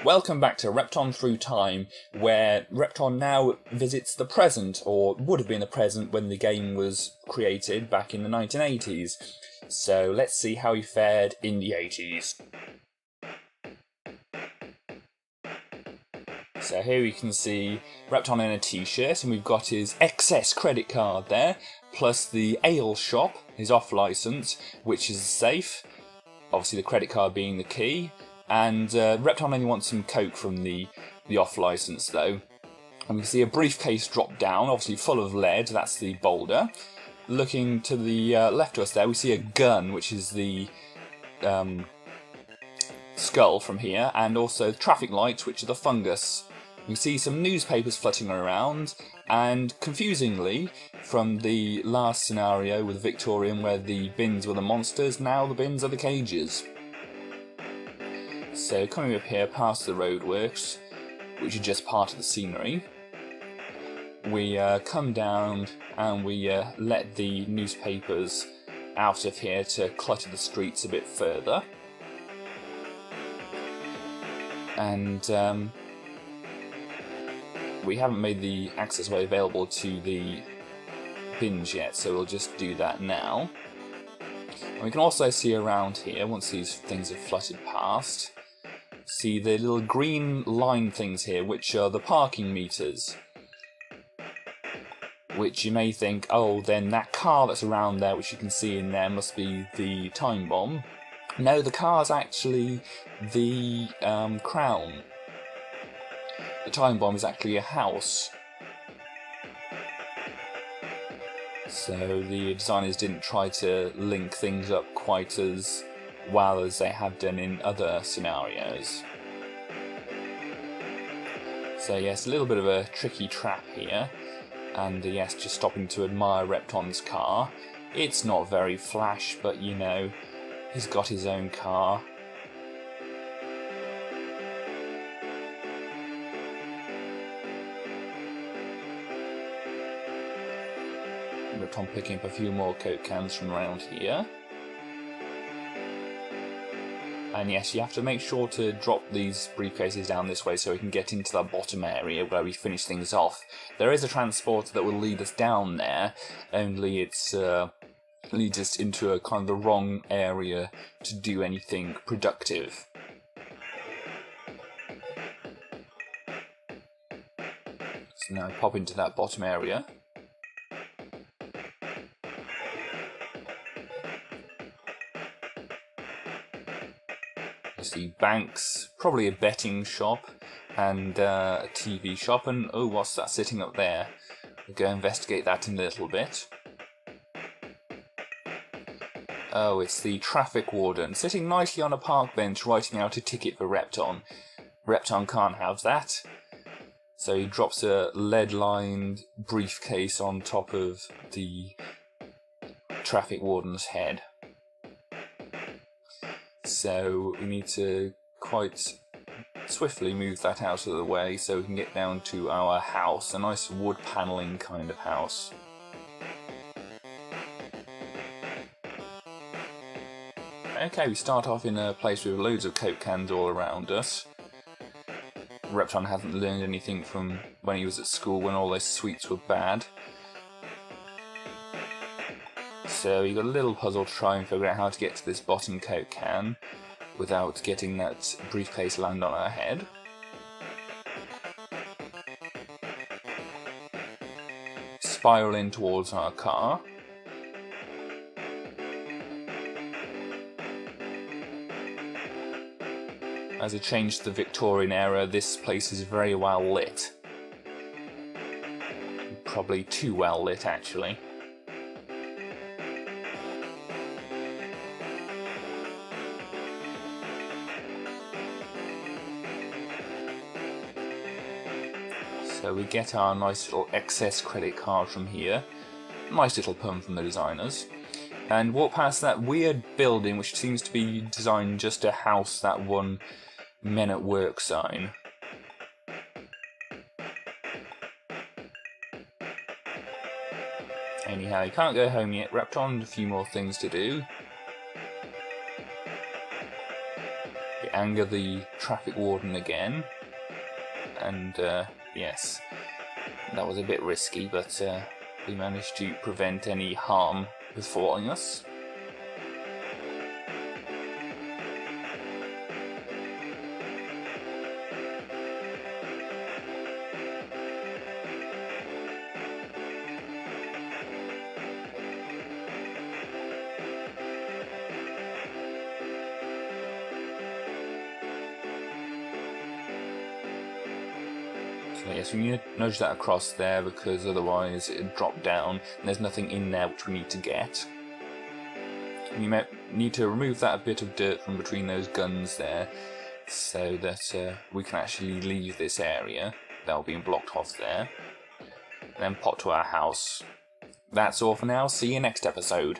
Welcome back to Repton Thru Time, where Repton now visits the present, or would have been the present when the game was created back in the 1980s. So let's see how he fared in the 80s. So here we can see Repton in a t-shirt, and we've got his excess credit card there, plus the ale shop, his off-licence, which is safe, obviously the credit card being the key. And Repton only wants some coke from the off-licence though. And we see a briefcase drop down, obviously full of lead, that's the boulder. Looking to the left of us there, we see a gun, which is the skull from here, and also traffic lights, which are the fungus. We see some newspapers flutting around, and confusingly, from the last scenario with Victorian where the bins were the monsters, now the bins are the cages. So coming up here past the roadworks, which are just part of the scenery, we come down and we let the newspapers out of here to clutter the streets a bit further. And we haven't made the accessway available to the bins yet, so we'll just do that now. And we can also see around here, once these things have fluttered past, see the little green line things here, which are the parking meters. Which you may think, oh, then that car that's around there, which you can see in there, must be the time bomb. No, the car's actually the crown. The time bomb is actually a house. So the designers didn't try to link things up quite as well as they have done in other scenarios. So yes, a little bit of a tricky trap here, and yes, just stopping to admire Repton's car. It's not very flash, but you know, he's got his own car. Repton picking up a few more Coke cans from around here. And yes, you have to make sure to drop these briefcases down this way so we can get into that bottom area where we finish things off. There is a transporter that will lead us down there, only it's leads us into a kind of the wrong area to do anything productive. So now pop into that bottom area. See banks, probably a betting shop, and a TV shop, and oh, what's that sitting up there? We'll go investigate that in a little bit. Oh, it's the traffic warden, sitting nicely on a park bench writing out a ticket for Repton. Repton can't have that, so he drops a lead-lined briefcase on top of the traffic warden's head. So we need to quite swiftly move that out of the way so we can get down to our house, a nice wood panelling kind of house. Okay, we start off in a place with loads of Coke cans all around us. Repton hasn't learned anything from when he was at school when all those sweets were bad. So you've got a little puzzle to try and figure out how to get to this bottom Coke can without getting that briefcase land on our head. Spiral in towards our car. As a change to the Victorian era, this place is very well lit. Probably too well lit, actually. So we get our nice little excess credit card from here. Nice little pun from the designers. And walk past that weird building which seems to be designed just to house that one Men at Work sign. Anyhow, you can't go home yet, Repton, a few more things to do. anger the traffic warden again. And yes, that was a bit risky, but we managed to prevent any harm befalling us. So yes, we need to nudge that across there because otherwise it'd drop down and there's nothing in there which we need to get. We need to remove that bit of dirt from between those guns there so that we can actually leave this area that will be blocked off there. And then pop to our house. That's all for now. See you next episode.